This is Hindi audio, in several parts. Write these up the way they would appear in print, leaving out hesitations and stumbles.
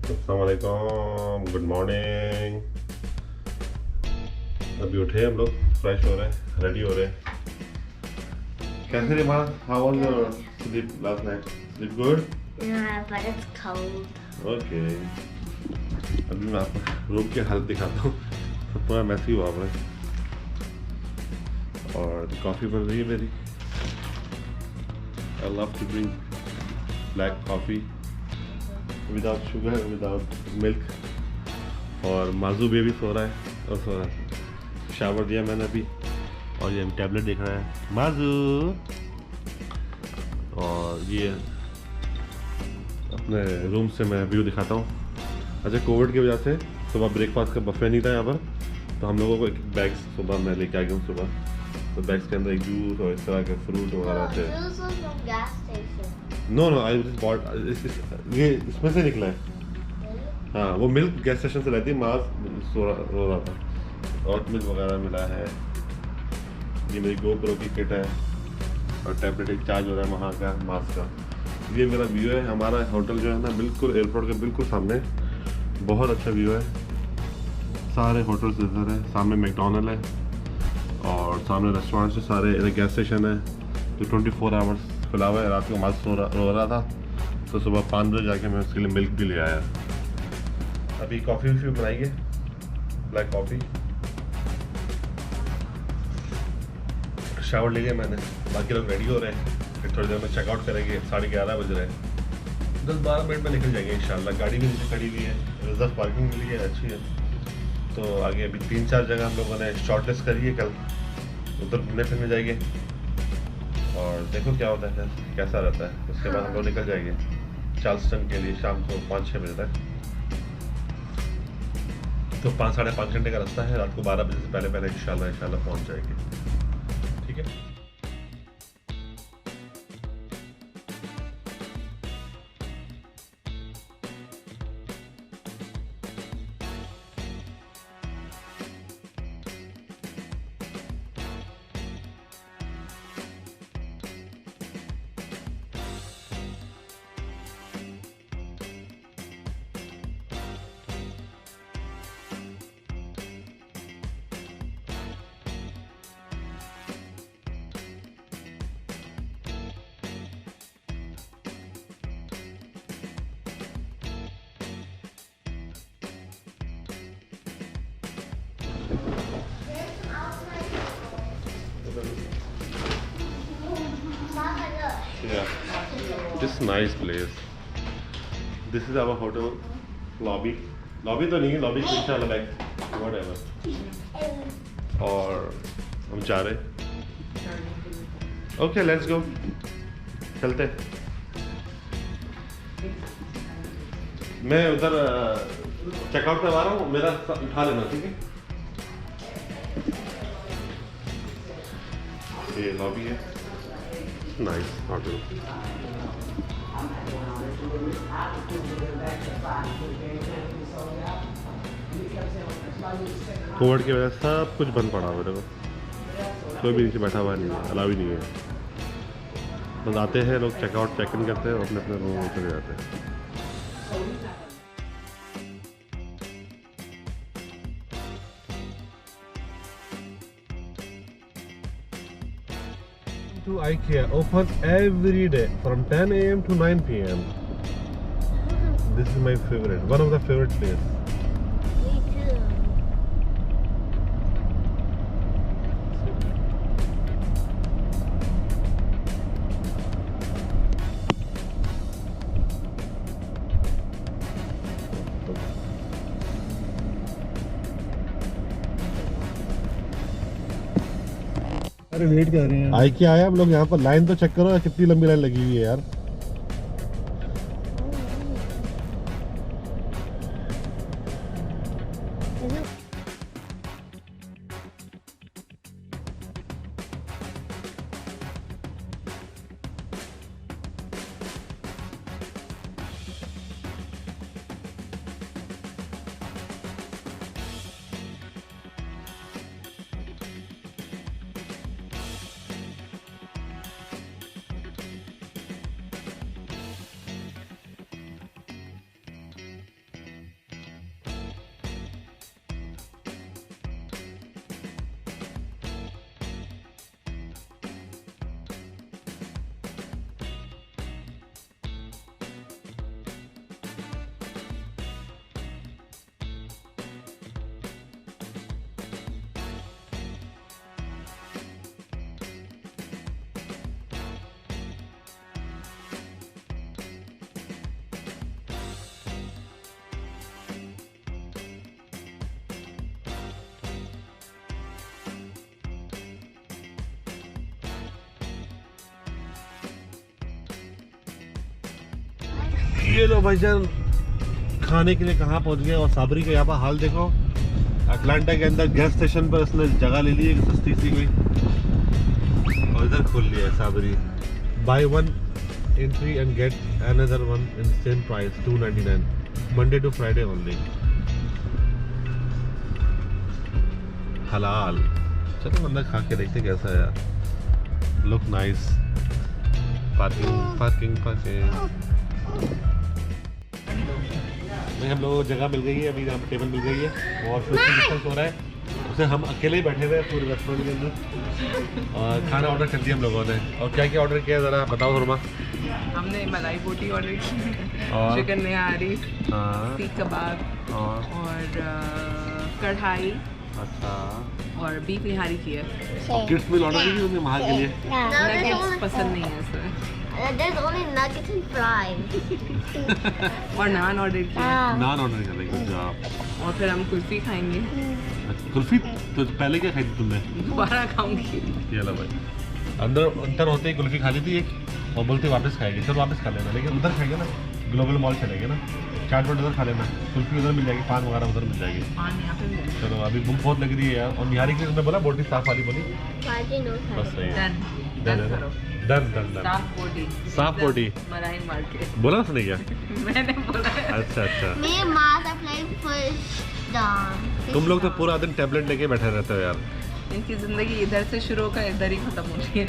अस्सलाम वालेकुम, गुड मॉर्निंग। अभी उठे हम लोग, फ्रेश हो रहे हैं, रेडी हो रहे हैं। कैसे रही माँ? How was your sleep last night? Sleep good? Yeah, but it's cold. Okay. अभी मैं आपको रूम की हालत दिखाता हूँ। सब पूरा मैसी हुआ हुआ है और कॉफ़ी बन रही है मेरी। I love to drink black coffee without sugar, without milk. और माजू बेबी सो रहा है और सो रहा है। शावर दिया मैंने अभी और ये टैबलेट देख रहा है माजू। और ये अपने रूम से मैं व्यू दिखाता हूँ। अच्छा, कोविड की वजह से सुबह ब्रेकफास्ट का बफे नहीं था यहाँ पर, तो हम लोगों को एक बैग्स सुबह मैं लेके आ गया हूँ सुबह। तो बैग्स के अंदर एक जूस और इस तरह के फ्रूट वगैरह थे। This was from gas station. No no, I just bought ये इसमें से निकला है। Really? हाँ, वो मिल्क गैस स्टेशन से लाती, मास रो रहा था। और मिल्क वगैरह मिला है। ये मेरी GoPro की किट है और टैबलेट एक चार्ज हो रहा है वहाँ का मास्क का। ये मेरा व्यू है। हमारा होटल जो है ना बिल्कुल एयरपोर्ट के बिल्कुल सामने, बहुत अच्छा व्यू है। सारे होटल्स इधर है, सामने मैकडोनल्ड है और सामने रेस्टोरेंट से सारे, इधर गैस स्टेशन है जो 24 आवर्स खुला हुआ है। रात को मास्क रो रहा था तो सुबह 5 बजे जाके मैं उसके लिए मिल्क भी ले आया। अभी कॉफ़ी वॉफ़ी बनाएंगे, ब्लैक कॉफ़ी। शावर ले लिया मैंने, बाकी लोग रेडी हो रहे हैं। फिर थोड़ी देर में चेकआउट करेंगे, 11:30 बज रहे हैं। 10-12 मिनट में निकल जाएंगे इंशाल्लाह। गाड़ी भी नीचे खड़ी हुई है, रिजर्व पार्किंग मिली है, अच्छी है। तो आगे अभी 3-4 जगह हम लोगों ने शॉर्टलिस्ट करी है, कल उधर घूमने फिरने जाएंगे और देखो क्या होता है, कैसा रहता है। उसके बाद हम लोग निकल जाएंगे चार्ल्सटन के लिए शाम को 5-6 बजे तक। तो 5-5.5 घंटे का रास्ता है। रात को 12 बजे से पहले पहले इंशाल्लाह पहुँच जाएंगे। ठीक है। Yeah, just nice place. This is our hotel lobby. Lobby तो नहीं है, lobby इंशाल्लाह like whatever. और हम जा रहे हैं। Okay, let's go. चलते हैं। मैं उधर चेकआउट करवा रहा हूँ, मेरा उठा लेना, ठीक है। ये लॉबी है, नाइस होटल। कोविड की वजह से सब कुछ बंद पड़ा हुआ है, देखो कोई भी नीचे बैठा हुआ नहीं है, अलाउ ही नहीं है। बस आते हैं लोग, चेकआउट चेक इन करते हैं और अपने अपने रूम में चले जाते हैं। To IKEA, open every day from 10 a.m. to 9 p.m. This is my favorite, one of the favorite place. Me too. अरे वेट कर रहे हैं। IKEA आया हम लोग, यहाँ पर लाइन तो चेक करो कितनी लंबी लाइन लगी हुई है यार। ये लो भाईजान, खाने के लिए कहाँ पहुँच गए। और साबरी का यहाँ पर हाल देखो, अटलांटा के अंदर गैस स्टेशन पर उसने जगह ले ली है सस्ती सी कोई, और इधर खोल लिया है साबरी। Buy one entry and get another one in same price, 299, Monday to Friday only. हलाल। चलो अंदर खा के देखते कैसा है यार। Look nice. Parking parking parking. नहीं, हम लोगों को जगह मिल गई है, अभी यहाँ पे टेबल मिल गई है और 50 डिस्टेंस हो रहा है। उससे हम अकेले ही बैठे हुए हैं पूरे रेस्टोरेंट के अंदर, और खाना ऑर्डर कर दिया हम लोगों ने। और क्या क्या ऑर्डर किया ज़रा बताओ थोड़ा। हमने मलाई बोटी ऑर्डर की, और चिकन निहारी, हाँ, सीख कबाब और कढ़ाई अच्छा, और बीफ निहारी की है। किड्स मील ऑर्डर की तुमने वहाँ के लिए? No, नगेट्स पसंद नहीं है sir. there's only nuggets and fries. और नान ऑर्डर की है। नान ऑर्डर कर लेंगे जॉब। और फिर हम कुल्फी खाएंगे। कुल्फी तो पहले क्या खाई थी तुमने? दोबारा खाऊंगी। ये लो भाई, अंदर होते ही कुल्फी खा ली थी एक, और बोलते वापस खाएंगे। चलो वापस खा लेना, लेकिन उधर खाएंगे ना, ग्लोबल मॉल चलेंगे ना, चाट वाट उधर खा लेना, कुल्फी उधर मिल जाएगी, पान वगैरह उधर मिल जाएगी। पान यहाँ पे मिल चलो अभी भूख बहुत लग रही है यार। और निहारी की तुमने बोला बोटी साफ वाली बोली, Friday no बस fries. सही है। डन डन डन करो। Done done done. साफ बोटी। साफ बोटी। मराही मार्केट। बोला उसने क्या? मैंने बोला है। अच्छा अच्छा, Me and Mars are playing fish down. तुम लोग तो पूरा दिन टैबलेट लेके बैठे रहते हो यार। इनकी जिंदगी इधर से शुरू होकर इधर ही खत्म होती है।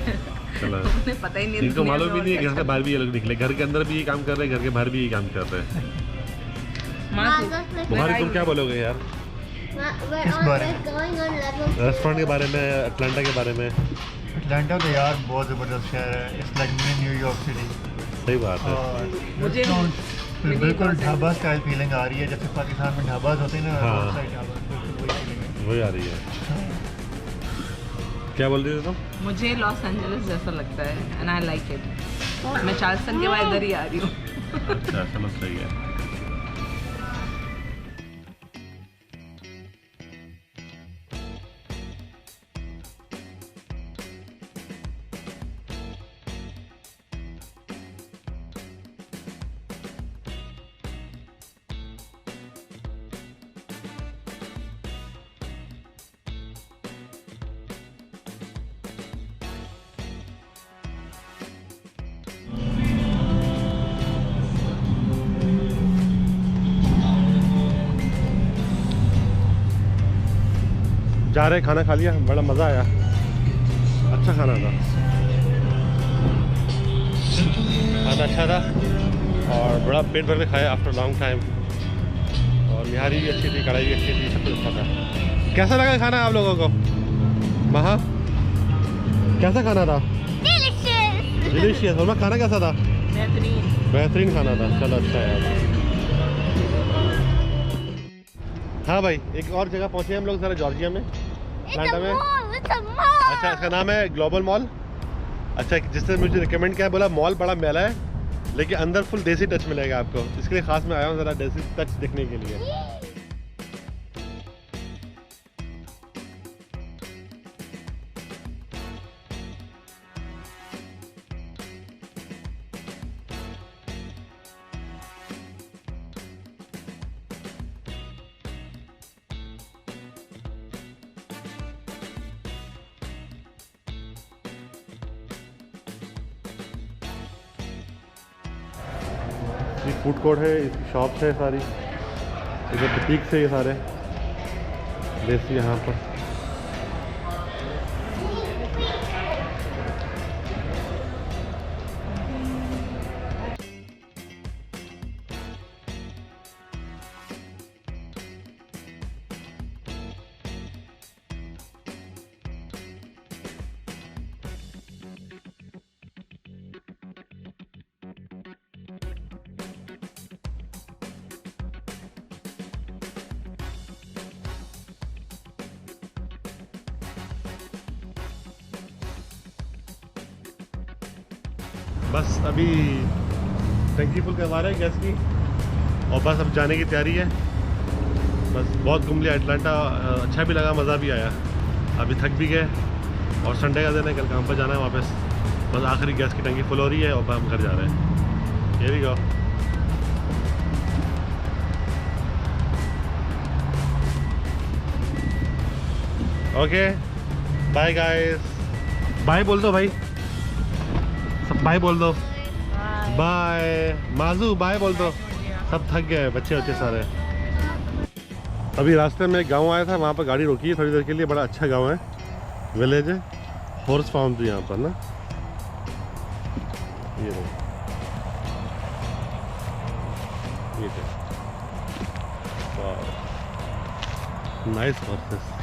चलो उन्हें पता ही नहीं। इनको दुनिया मालूम में भी और नहीं है, क्या घर से बाहर भी ये लोग निकले, घर के अंदर भी ये काम कर रहे हैं, घर के बाहर भी ये काम कर रहे हैं। चल- माँ Mars, तू- let's play बुहारी तुम क्या बोलोगे यार We're going on level 2. Restaurant के बारे में, अटलांटा के बारे में? अटलांटा तो यार बहुत ज़बरदस्त शहर है, it's like mini New York city. सही बात है। और मुझे restaurant मिनी बिल्कुल न्यूयॉर्क ढाबा स्टाइल फीलिंग आ रही है, जैसे पाकिस्तान में ढाबाज होते हैं ना, हाँ। रोड साइड ढाबा, बिल्कुल वही feeling है। वही आ रही है। क्या बोल रही थी तुम? मुझे लॉस एंजलिस जैसा लगता है एंड आई लाइक इट। मैं चार्ल्सटन के बाद इधर ही आ रही हूँ। अच्छा चलो सही है। जा रहे खाना खा लिया, बड़ा मज़ा आया, अच्छा खाना था, खाना अच्छा था और बड़ा पेट भर के खाया आफ्टर लॉन्ग टाइम। और निहारी भी अच्छी थी, कढ़ाई भी अच्छी थी, सब कुछ अच्छा था। कैसा लगा खाना आप लोगों को? महा कैसा खाना था? Delicious. डिलीशियस। और खाना कैसा था? बेहतरीन। बेहतरीन खाना था, चलो अच्छा है यार। हाँ भाई, एक और जगह पहुँचे हम लोग ज़रा, जॉर्जिया में, It's a अटलांटा में। mall. It's a mall. अच्छा, इसका नाम है ग्लोबल मॉल। अच्छा, जिसने मुझे रिकमेंड किया, बोला मॉल बड़ा मेला है लेकिन अंदर फुल देसी टच मिलेगा आपको, इसके लिए खास मैं आया हूँ ज़रा देसी टच देखने के लिए। ये फूड कोर्ट है, इसकी शॉप्स है सारी, इधर बुटीक से ये सारे देसी यहाँ पर। बस अभी टंकी फुल करवा रहे हैं गैस की और बस अब जाने की तैयारी है। बस बहुत घूम लिया अटलांटा, अच्छा भी लगा, मज़ा भी आया। अभी थक भी गए और संडे का दिन है, कल काम पर जाना है वापस। बस आखिरी गैस की टंकी फुल हो रही है और हम घर जा रहे हैं। ये भी go okay bye guys, bye बोल दो भाई, सब बाय बोल दो, बाय माजू बाय बोल दो, सब थक गए बच्चे बच्चे सारे। अभी रास्ते में एक गांव आया था, वहाँ पर गाड़ी रोकी है थोड़ी देर के लिए, बड़ा अच्छा गांव है, विलेज है, हॉर्स फार्म थी यहाँ पर ना, ये नाइस हॉर्सेस।